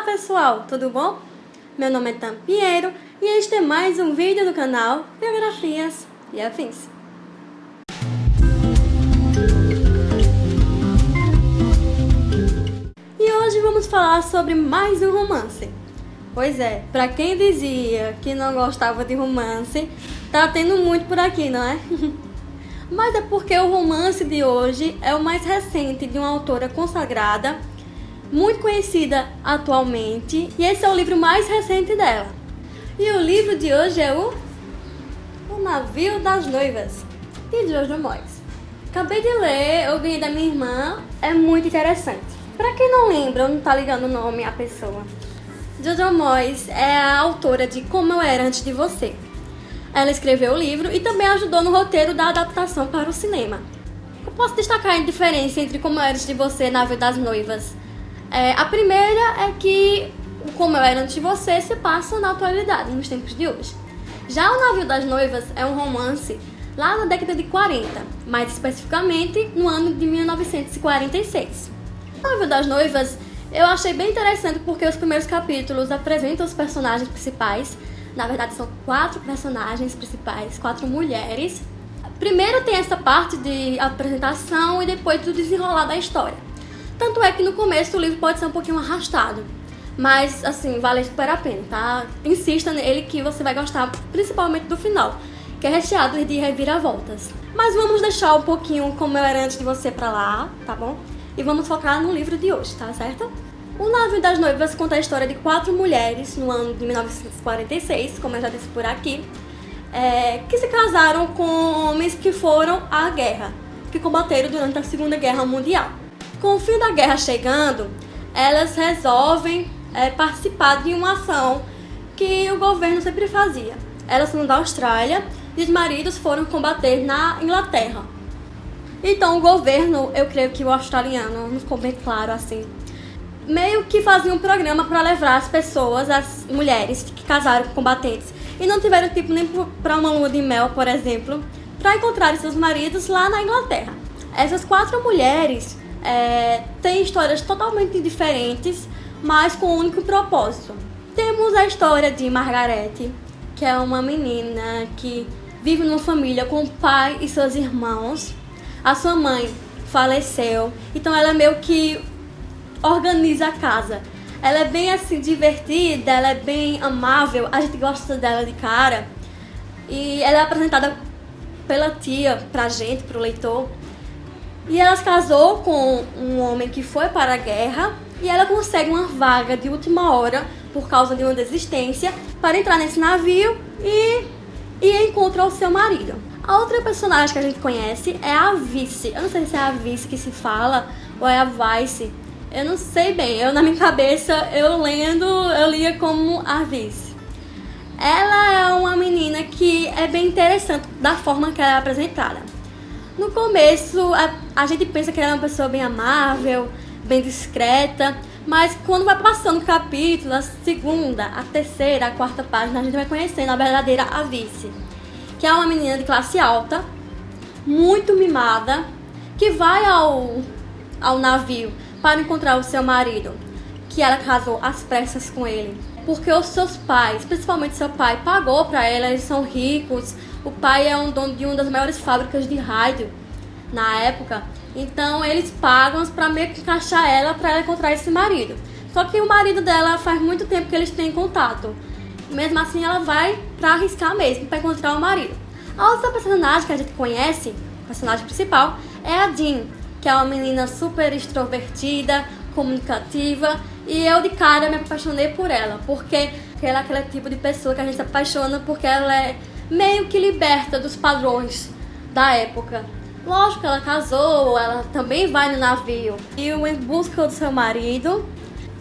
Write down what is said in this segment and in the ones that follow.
Olá pessoal, tudo bom? Meu nome é Tam Pinheiro e este é mais um vídeo do canal Biografias e Afins. E hoje vamos falar sobre mais um romance. Pois é, pra quem dizia que não gostava de romance, tá tendo muito por aqui, não é? Mas é porque o romance de hoje é o mais recente de uma autora consagrada, muito conhecida atualmente, e esse é o livro mais recente dela. E o livro de hoje é O Navio das Noivas, de Jojo Moyes. Acabei de ler, eu ganhei da minha irmã, é muito interessante. Pra quem não lembra, não tá ligando o nome à pessoa, Jojo Moyes é a autora de Como Eu Era Antes de Você. Ela escreveu o livro e também ajudou no roteiro da adaptação para o cinema. Eu posso destacar a diferença entre Como Eu Era Antes de Você e Navio das Noivas. A primeira é que o Como Eu Era Antes de Você se passa na atualidade, nos tempos de hoje. Já o Navio das Noivas é um romance lá na década de 40, mais especificamente no ano de 1946. O Navio das Noivas eu achei bem interessante porque os primeiros capítulos apresentam os personagens principais. Na verdade são 4 personagens principais, 4 mulheres. Primeiro tem essa parte de apresentação e depois do desenrolar da história. Tanto é que no começo o livro pode ser um pouquinho arrastado, mas assim, vale super a pena, tá? Insista nele que você vai gostar, principalmente do final, que é recheado de reviravoltas. Mas vamos deixar um pouquinho Como Eu Era Antes de Você pra lá, tá bom? E vamos focar no livro de hoje, tá certo? O Navio das Noivas conta a história de 4 mulheres no ano de 1946, como eu já disse por aqui, que se casaram com homens que foram à guerra, que combateram durante a Segunda Guerra Mundial. Com o fim da guerra chegando, elas resolvem participar de uma ação que o governo sempre fazia. Elas são da Austrália e os maridos foram combater na Inglaterra. Então o governo, eu creio que o australiano, não ficou bem claro assim, meio que fazia um programa para levar as pessoas, as mulheres que casaram com combatentes e não tiveram tempo nem para uma lua de mel, por exemplo, para encontrar seus maridos lá na Inglaterra. Essas 4 mulheres têm histórias totalmente diferentes, mas com um único propósito. Temos a história de Margaret, que é uma menina que vive numa família com o pai e seus irmãos. A sua mãe faleceu, então ela meio que organiza a casa. Ela é bem assim divertida, ela é bem amável, a gente gosta dela de cara. E ela é apresentada pela tia pra gente, pro leitor. E ela se casou com um homem que foi para a guerra e ela consegue uma vaga de última hora por causa de uma desistência para entrar nesse navio e encontra o seu marido. A outra personagem que a gente conhece é a Vice. Eu não sei se é a Vice que se fala ou é a Vice. Eu não sei bem, na minha cabeça, eu lia como a Vice. Ela é uma menina que é bem interessante da forma que ela é apresentada. No começo, a gente pensa que ela é uma pessoa bem amável, bem discreta, mas quando vai passando o capítulo, a segunda, a terceira, a quarta página, a gente vai conhecendo a verdadeira a Vice, que é uma menina de classe alta, muito mimada, que vai ao navio para encontrar o seu marido, que ela casou às pressas com ele, porque os seus pais, principalmente seu pai, pagou para ela, eles são ricos, o pai é um dono de uma das maiores fábricas de rádio na época, então eles pagam para meio que encaixar ela para ela encontrar esse marido. Só que o marido dela faz muito tempo que eles têm contato, mesmo assim ela vai para arriscar mesmo, para encontrar o marido. A outra personagem que a gente conhece, o personagem principal, é a Jean, que é uma menina super extrovertida, comunicativa, e eu de cara me apaixonei por ela, porque ela é aquele tipo de pessoa que a gente se apaixona porque ela é meio que liberta dos padrões da época. Lógico que ela casou, ela também vai no navio e em busca do seu marido.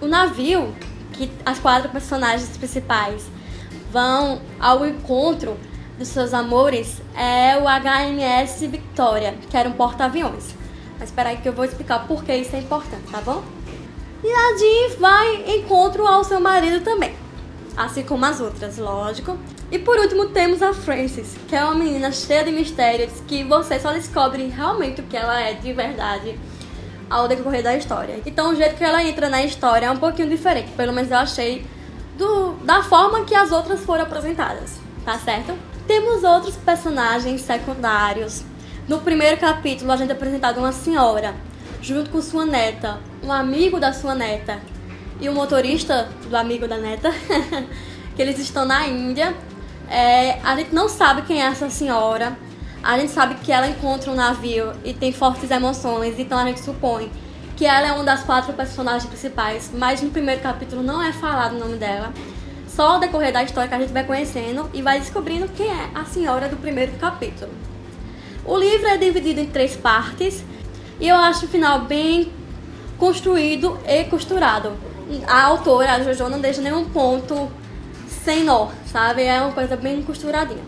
O navio, que as 4 personagens principais vão ao encontro dos seus amores, é o HMS Victoria, que era um porta-aviões. Mas espera aí que eu vou explicar por que isso é importante, tá bom? E a Jean vai em encontro ao seu marido também, assim como as outras, lógico. E por último temos a Frances, que é uma menina cheia de mistérios, que você só descobre realmente o que ela é de verdade ao decorrer da história. Então o jeito que ela entra na história é um pouquinho diferente, pelo menos eu achei da forma que as outras foram apresentadas, tá certo? Temos outros personagens secundários. No primeiro capítulo a gente é apresentado uma senhora, junto com sua neta, um amigo da sua neta e o motorista do amigo da neta, que eles estão na Índia. A gente não sabe quem é essa senhora. A gente sabe que ela encontra um navio e tem fortes emoções, então a gente supõe que ela é uma das 4 personagens principais, mas no primeiro capítulo não é falado o nome dela. Só ao decorrer da história que a gente vai conhecendo e vai descobrindo quem é a senhora do primeiro capítulo. O livro é dividido em 3 partes e eu acho o final bem construído e costurado. A autora, a Jojo, não deixa nenhum ponto sem nó, sabe? É uma coisa bem costuradinha.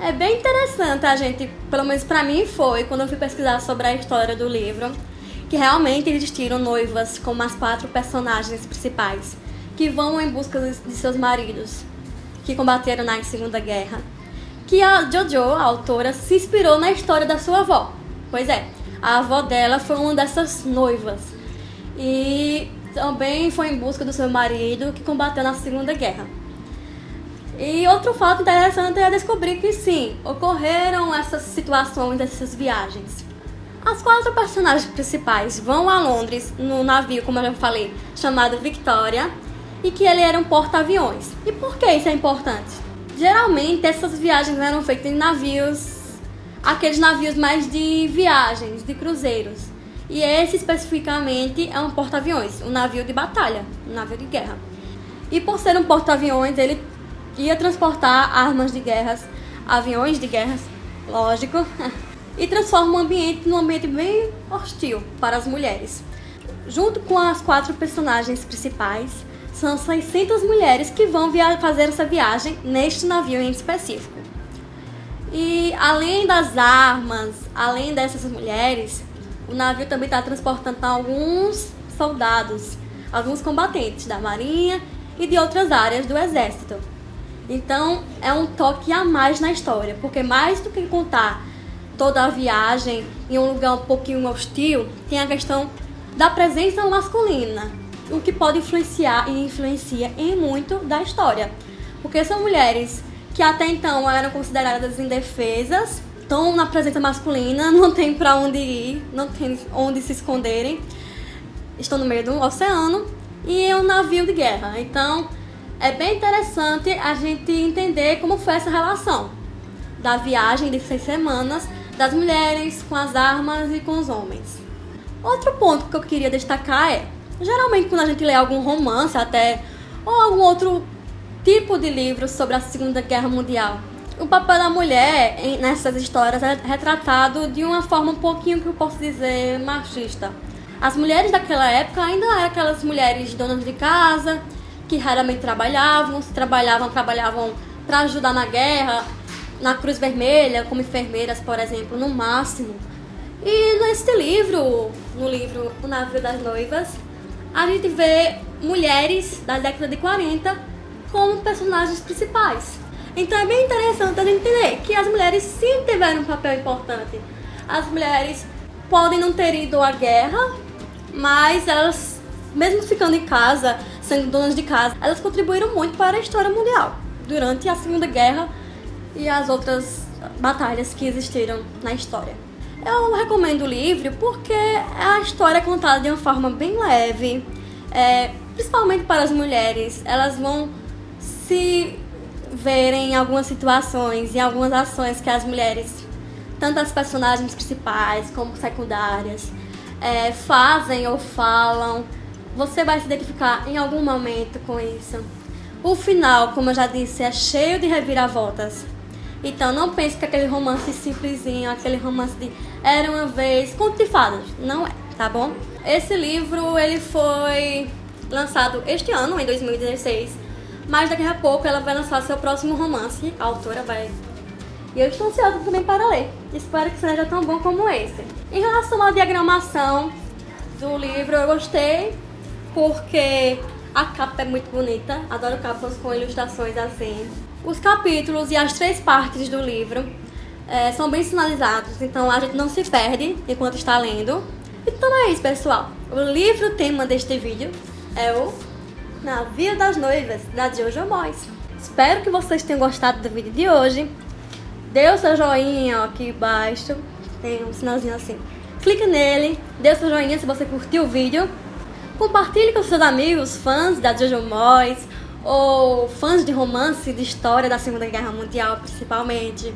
É bem interessante a gente, pelo menos pra mim foi, quando eu fui pesquisar sobre a história do livro, que realmente existiram noivas como as 4 personagens principais, que vão em busca de seus maridos, que combateram na Segunda Guerra. Que a Jojo, a autora, se inspirou na história da sua avó. Pois é, a avó dela foi uma dessas noivas. E também foi em busca do seu marido, que combateu na Segunda Guerra. E outro fato interessante é descobrir que sim, ocorreram essas situações, essas viagens. As 4 personagens principais vão a Londres no navio, como eu já falei, chamado Victoria, e que ele era um porta-aviões. E por que isso é importante? Geralmente essas viagens eram feitas em navios, aqueles navios mais de viagens, de cruzeiros. E esse especificamente é um porta-aviões, um navio de batalha, um navio de guerra. E por ser um porta-aviões, ele ia transportar armas de guerras, aviões de guerras, lógico, e transforma o ambiente num ambiente bem hostil para as mulheres. Junto com as 4 personagens principais, são 600 mulheres que vão fazer essa viagem neste navio em específico. E além das armas, além dessas mulheres, o navio também está transportando alguns soldados, alguns combatentes da marinha e de outras áreas do exército. Então é um toque a mais na história, porque mais do que contar toda a viagem em um lugar um pouquinho hostil, tem a questão da presença masculina, o que pode influenciar e influencia em muito da história. Porque são mulheres que até então eram consideradas indefesas, estão na presença masculina, não tem para onde ir, não tem onde se esconderem, estão no meio do oceano e é um navio de guerra. Então é bem interessante a gente entender como foi essa relação da viagem de 6 semanas das mulheres com as armas e com os homens. Outro ponto que eu queria destacar é, geralmente quando a gente lê algum romance até ou algum outro tipo de livro sobre a Segunda Guerra Mundial, o papel da mulher nessas histórias é retratado de uma forma um pouquinho, que eu posso dizer, machista. As mulheres daquela época ainda eram aquelas mulheres donas de casa, que raramente trabalhavam, se trabalhavam para ajudar na guerra, na Cruz Vermelha, como enfermeiras, por exemplo, no máximo. E nesse livro, no livro O Navio das Noivas, a gente vê mulheres da década de 40 como personagens principais. Então é bem interessante a gente entender que as mulheres sim tiveram um papel importante. As mulheres podem não ter ido à guerra, mas elas, mesmo ficando em casa, sendo donas de casa, elas contribuíram muito para a história mundial durante a Segunda Guerra e as outras batalhas que existiram na história. Eu recomendo o livro porque a história é contada de uma forma bem leve, principalmente para as mulheres. Elas vão se verem em algumas situações, em algumas ações que as mulheres, tanto as personagens principais como secundárias, fazem ou falam. Você vai se identificar em algum momento com isso. O final, como eu já disse, é cheio de reviravoltas. Então não pense que aquele romance simplesinho, aquele romance de era uma vez, conto de fadas. Não é, tá bom? Esse livro, ele foi lançado este ano, em 2016. Mas daqui a pouco ela vai lançar seu próximo romance. A autora vai... E eu estou ansiosa também para ler. Espero que seja tão bom como esse. Em relação à diagramação do livro, eu gostei, porque a capa é muito bonita. Adoro capas com ilustrações assim. Os capítulos e as 3 partes do livro são bem sinalizados, então a gente não se perde enquanto está lendo. Então é isso, pessoal. O livro tema deste vídeo é o Navio das Noivas, da Jojo Moyes. Espero que vocês tenham gostado do vídeo de hoje. Dê o seu joinha aqui embaixo, tem um sinalzinho assim. Clique nele, dê o seu joinha se você curtiu o vídeo. Compartilhe com seus amigos, fãs da Jojo Moyes, ou fãs de romance, de história da Segunda Guerra Mundial, principalmente.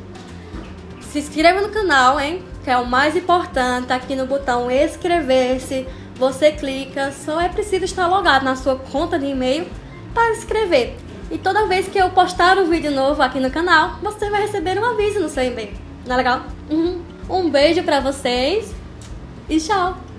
Se inscreva no canal, hein? Que é o mais importante. Aqui no botão inscrever-se, você clica. Só é preciso estar logado na sua conta de e-mail para inscrever. E toda vez que eu postar um vídeo novo aqui no canal, você vai receber um aviso no seu e-mail. Não é legal? Um beijo pra vocês e tchau!